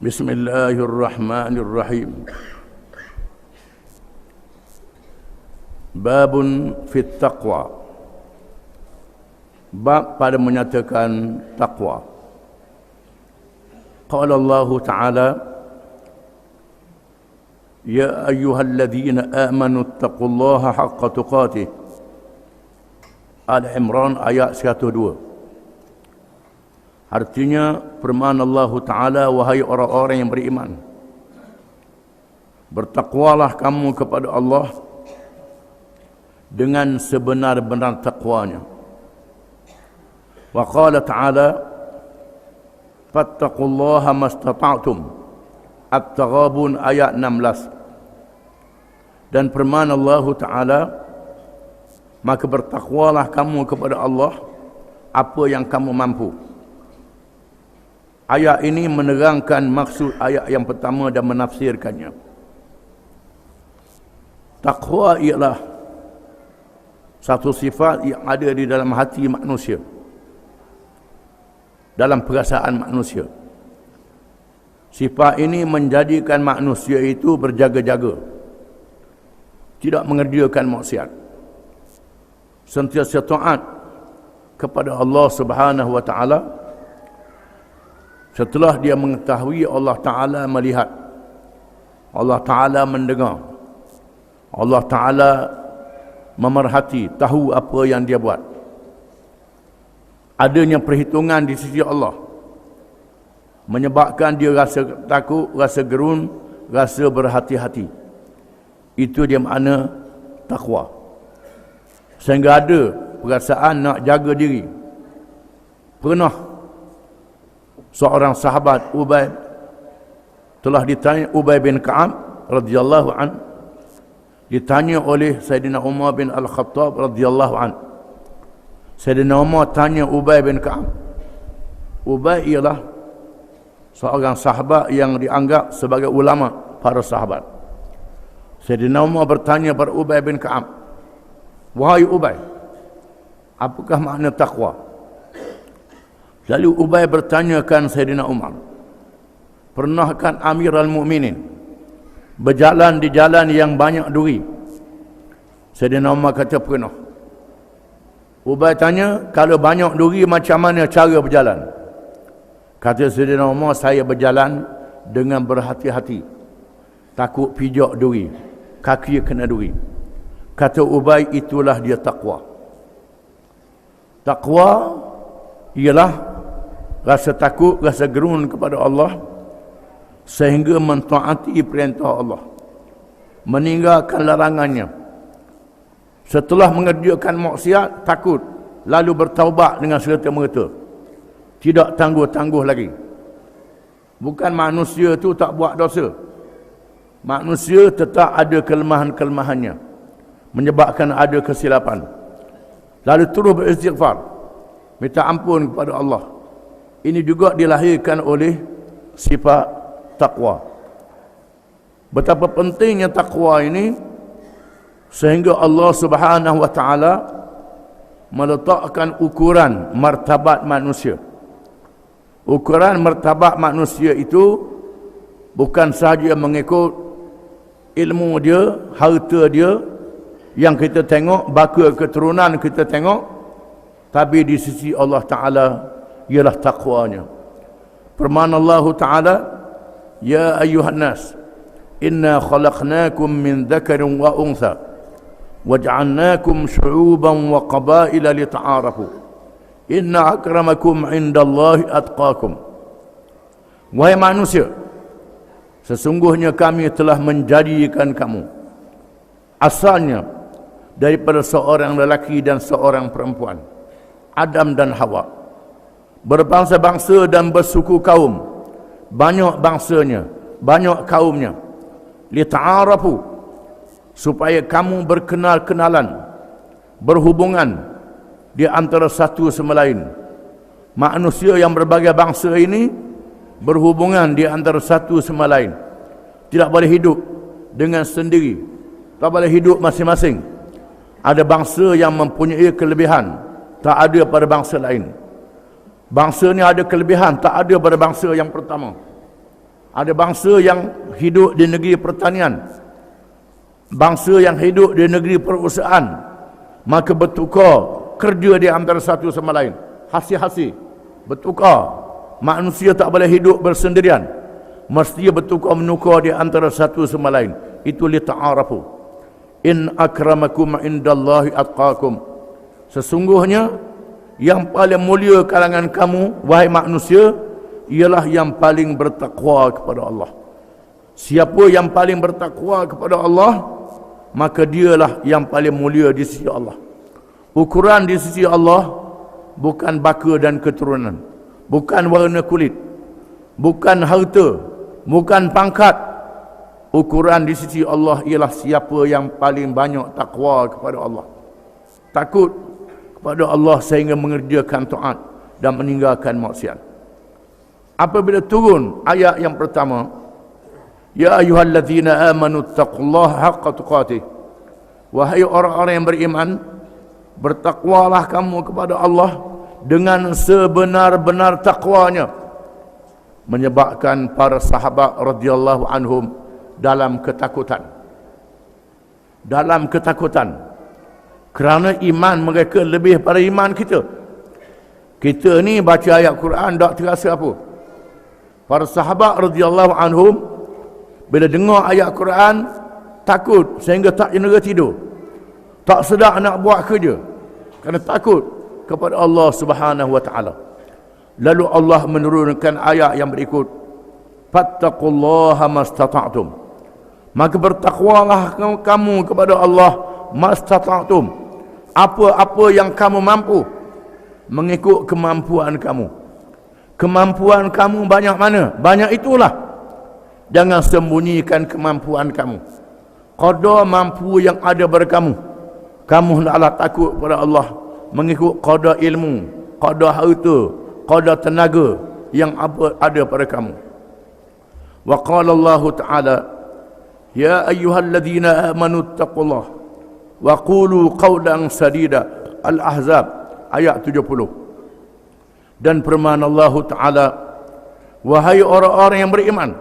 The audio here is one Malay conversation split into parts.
Bismillahirrahmanirrahim. Babun fit taqwa. Bab pada menyatakan taqwa. Qala Allah Ta'ala, Ya ayyuhalladzina amanu taqullaha haqqa tuqatih. Al-Imran ayat 102. Artinya firman Allah Ta'ala, wahai orang-orang yang beriman, bertakwalah kamu kepada Allah dengan sebenar-benar takwanya. Wa qala Ta'ala, fattaqullaha mastata'tum. At-Taghabun ayat 16. Dan firman Allah Ta'ala, maka bertakwalah kamu kepada Allah apa yang kamu mampu. Ayat ini menerangkan maksud ayat yang pertama dan menafsirkannya. Taqwa ialah satu sifat yang ada di dalam hati manusia, dalam perasaan manusia. Sifat ini menjadikan manusia itu berjaga-jaga, tidak mengerjakan maksiat, sentiasa taat kepada Allah Subhanahu wa Ta'ala. Setelah dia mengetahui Allah Ta'ala melihat, Allah Ta'ala mendengar, Allah Ta'ala memerhati, tahu apa yang dia buat. Adanya perhitungan di sisi Allah menyebabkan dia rasa takut, rasa gerun, rasa berhati-hati. Itu dia makna taqwa. Sehingga ada perasaan nak jaga diri. Pernah seorang sahabat Ubay telah ditanya, Ubay bin Ka'ab radhiyallahu an, ditanya oleh Sayyidina Umar bin Al-Khattab radhiyallahu an. Sayyidina Umar tanya Ubay bin Ka'ab. Ubay ialah seorang sahabat yang dianggap sebagai ulama para sahabat. Sayyidina Umar bertanya kepada Ubay bin Ka'ab, wahai Ubay, apakah makna taqwa? Lalu Ubay bertanyakan Sayyidina Umar, pernahkan Amirul Mukminin berjalan di jalan yang banyak duri? Sayyidina Umar kata pernah. Ubay tanya, kalau banyak duri macam mana cara berjalan? Kata Sayyidina Umar, saya berjalan dengan berhati-hati, takut pijak duri, kaki kena duri. Kata Ubay, itulah dia taqwa. Taqwa ialah rasa takut, rasa gerun kepada Allah sehingga mentaati perintah Allah, meninggalkan larangannya. Setelah mengerjakan maksiat, takut, lalu bertaubat dengan serta-merta, tidak tangguh-tangguh lagi. Bukan manusia tu tak buat dosa, manusia tetap ada kelemahan-kelemahannya, menyebabkan ada kesilapan, lalu terus beristighfar, minta ampun kepada Allah. Ini juga dilahirkan oleh sifat taqwa. Betapa pentingnya taqwa ini sehingga Allah Subhanahu wa Ta'ala meletakkan ukuran martabat manusia. Ukuran martabat manusia itu bukan sahaja mengikut ilmu dia, harta dia yang kita tengok, baka keturunan kita tengok, tapi di sisi Allah Ta'ala ialah taqwanya. Firman Allah Ta'ala, Ya ayyuhan nas, inna khalaqnakum min dhakarin wa untha, waj'alnakum syu'uban wa qabaila lita'arafu, inna akramakum indallahi atqakum. Wahai manusia, sesungguhnya kami telah menjadikan kamu asalnya daripada seorang lelaki dan seorang perempuan, Adam dan Hawa, berbangsa-bangsa dan bersuku kaum, banyak bangsanya, banyak kaumnya, lita'arafu, supaya kamu berkenal-kenalan, berhubungan di antara satu sama lain. Manusia yang berbagai bangsa ini berhubungan di antara satu sama lain, tidak boleh hidup dengan sendiri, tak boleh hidup masing-masing. Ada bangsa yang mempunyai kelebihan tak ada pada bangsa lain. Bangsa ni ada kelebihan tak ada pada bangsa yang pertama. Ada bangsa yang hidup di negeri pertanian, bangsa yang hidup di negeri perusahaan, maka bertukar kerja di antara satu sama lain, hasil-hasil bertukar. Manusia tak boleh hidup bersendirian, mesti bertukar menukar di antara satu sama lain. Itu li ta'arafu. In akramakum indallahi atqakum. Sesungguhnya yang paling mulia kalangan kamu wahai manusia ialah yang paling bertakwa kepada Allah. Siapa yang paling bertakwa kepada Allah, maka dialah yang paling mulia di sisi Allah. Ukuran di sisi Allah bukan baka dan keturunan, bukan warna kulit, bukan harta, bukan pangkat. Ukuran di sisi Allah ialah siapa yang paling banyak takwa kepada Allah, takut kepada Allah sehingga mengerjakan taat dan meninggalkan maksiat. Apabila turun ayat yang pertama, ya ayyuhallazina amanu taqullaha haqqa tuqatih, wahai orang-orang yang beriman, bertakwalah kamu kepada Allah dengan sebenar-benar takwanya. Menyebabkan para sahabat radhiyallahu anhum dalam ketakutan, kerana iman mereka lebih pada iman kita. Kita ni baca ayat Quran tak terasa apa. Para sahabat radhiyallahu anhum bila dengar ayat Quran takut sehingga tak jenera tidur, tak sedar nak buat kerja kerana takut kepada Allah Subhanahu wa taala. Lalu Allah menurunkan ayat yang berikut, fattaqullaha mastata'tum, maka bertakwalah kamu kepada Allah mastata'tum, apa-apa yang kamu mampu, mengikut kemampuan kamu. Kemampuan kamu banyak mana? Banyak itulah. Jangan sembunyikan kemampuan kamu. Qada mampu yang ada pada kamu. Kamu hendaklah takut kepada Allah mengikut qada ilmu, qada harta, qada tenaga yang ada pada kamu. Wa qala Allah Ta'ala, ya ayyuhalladzina amanu taqullaha wa qulu qawlan sadida. Al-Ahzab ayat 70. Dan firman Allah Ta'ala, wahai orang-orang yang beriman,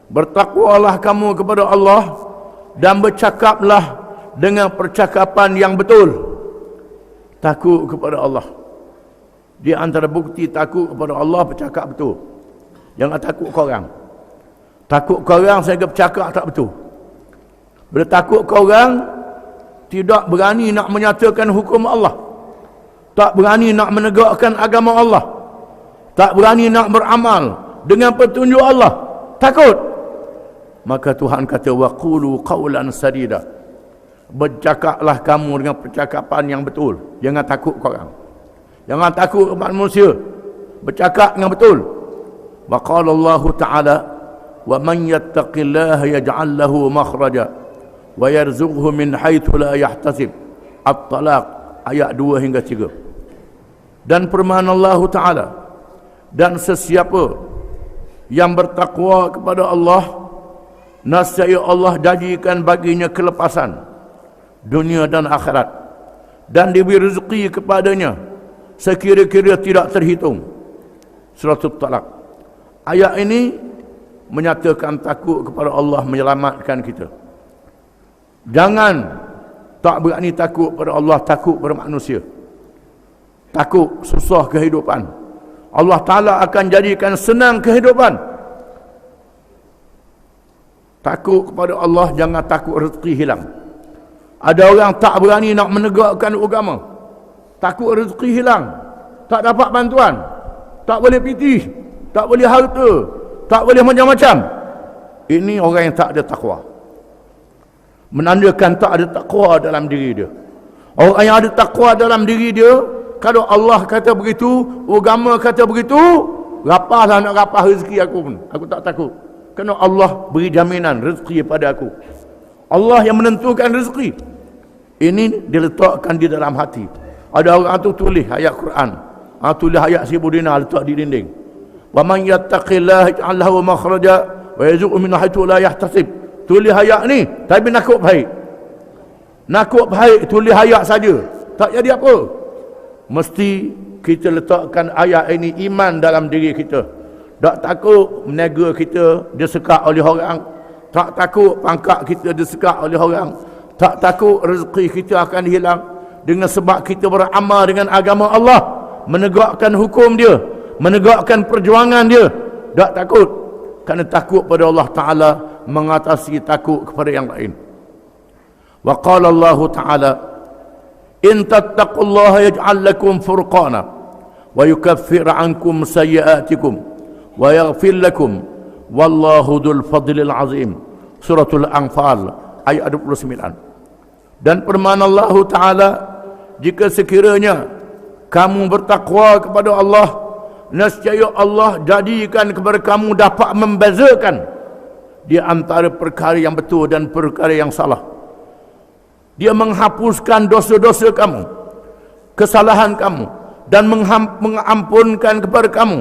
bertakwalah kamu kepada Allah dan bercakaplah dengan percakapan yang betul. Takut kepada Allah. Di antara bukti takut kepada Allah, bercakap betul. Jangan takut ke orang. Takut ke orang sehingga bercakap tak betul. Bila takut ke orang, tidak berani nak menyatakan hukum Allah, tak berani nak menegakkan agama Allah, tak berani nak beramal dengan petunjuk Allah, takut. Maka Tuhan kata, waqulu qawlan sadida, bercakaplah kamu dengan percakapan yang betul. Jangan takut ke orang, jangan takut kepada manusia, bercakap dengan betul. Wa qala Allah Ta'ala, wa man yattaqillaha yaj'al lahu makhraja wa yarzuqhu min haitsu la yahtasib. At-Talaq ayat 2 hingga 3. Dan firman Allah Ta'ala, dan sesiapa yang bertakwa kepada Allah, nascaya Allah janjikan baginya kelepasan dunia dan akhirat, dan diberi rezeki kepadanya sekira-kira tidak terhitung. Surah At-Talaq. Ayat ini menyatakan takut kepada Allah menyelamatkan kita. Jangan tak berani takut pada Allah, takut pada manusia, takut susah kehidupan. Allah Ta'ala akan jadikan senang kehidupan. Takut kepada Allah, jangan takut rezeki hilang. Ada orang tak berani nak menegakkan agama, takut rezeki hilang, tak dapat bantuan, tak boleh pitih, tak boleh harta, tak boleh macam-macam. Ini orang yang tak ada takwa, menandakan tak ada takwa dalam diri dia. Orang yang ada takwa dalam diri dia, kalau Allah kata begitu, agama kata begitu, rapahlah nak rapah rezeki aku pun, aku tak takut. Kerana Allah beri jaminan rezeki pada aku. Allah yang menentukan rezeki. Ini diletakkan di dalam hati. Ada orang tu tulis ayat Quran, tulis ayat 1000 dinar, letak di dinding. Wa man yattaqillaha yaj'al lahu makhraja wa yarzuqhu min haitsu la yahtasib. Tulis ayat ni tapi nakut baik. Nakut baik tulis ayat saja, tak jadi apa. Mesti kita letakkan ayat ini iman dalam diri kita. Tak takut meniaga kita disekak oleh orang. Tak takut pangkat kita disekak oleh orang. Tak takut rezeki kita akan hilang. Dengan sebab kita beramal dengan agama Allah. Menegakkan hukum dia. Menegakkan perjuangan dia. Tak takut. Kerana takut pada Allah Ta'ala mengatasi takut kepada yang lain. Wa qala Allah Ta'ala, in tattaqullaha yaj'al lakum furqana wa yukaffir ankum sayyi'atikum wa yaghfir lakum wallahu dzul fadlil azim. Suratul Anfal ayat 29. Dan firman Allah Ta'ala, jika sekiranya kamu bertakwa kepada Allah, nescaya Allah jadikan kepada kamu dapat membezakan di antara perkara yang betul dan perkara yang salah. Dia menghapuskan dosa-dosa kamu, kesalahan kamu, dan mengampunkan kepada kamu.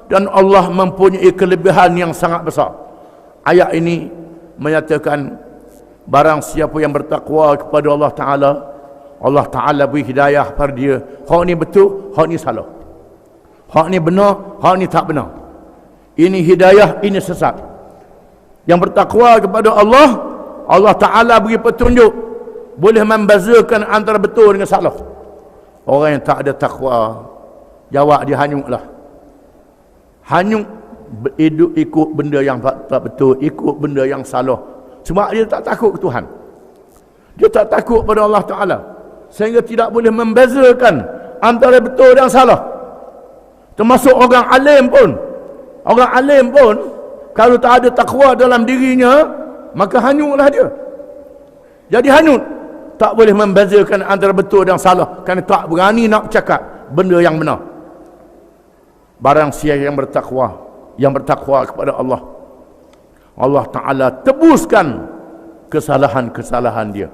Dan Allah mempunyai kelebihan yang sangat besar. Ayat ini menyatakan barang siapa yang bertakwa kepada Allah Ta'ala, Allah Ta'ala beri hidayah pada dia. Hak ni betul, hak ni salah. Hak ni benar, hak ni tak benar. Ini hidayah, ini sesat. Yang bertakwa kepada Allah, Allah Ta'ala beri petunjuk, boleh membezakan antara betul dengan salah. Orang yang tak ada takwa, jawab dia hanyutlah. Hanyut ikut benda yang tak betul, ikut benda yang salah. Sebab dia tak takut ke Tuhan. Dia tak takut pada Allah Ta'ala, sehingga tidak boleh membezakan antara betul dan salah. Termasuk orang alim pun. Orang alim pun, kalau tak ada takwa dalam dirinya, maka hanyutlah dia. Jadi hanyut. Tak boleh membezakan antara betul dan salah, kerana tak berani nak cakap benda yang benar. Barang siapa yang bertakwa kepada Allah, Allah Ta'ala tebuskan kesalahan-kesalahan dia.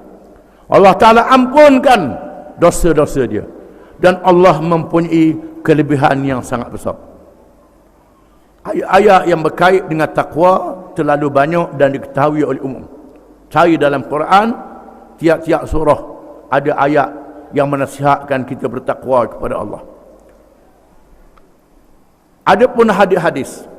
Allah Ta'ala ampunkan dosa-dosa dia. Dan Allah mempunyai kelebihan yang sangat besar. Ayat-ayat yang berkait dengan takwa terlalu banyak dan diketahui oleh umum. Cari dalam Quran, tiap-tiap surah ada ayat yang menasihatkan kita bertakwa kepada Allah. Adapun hadis-hadis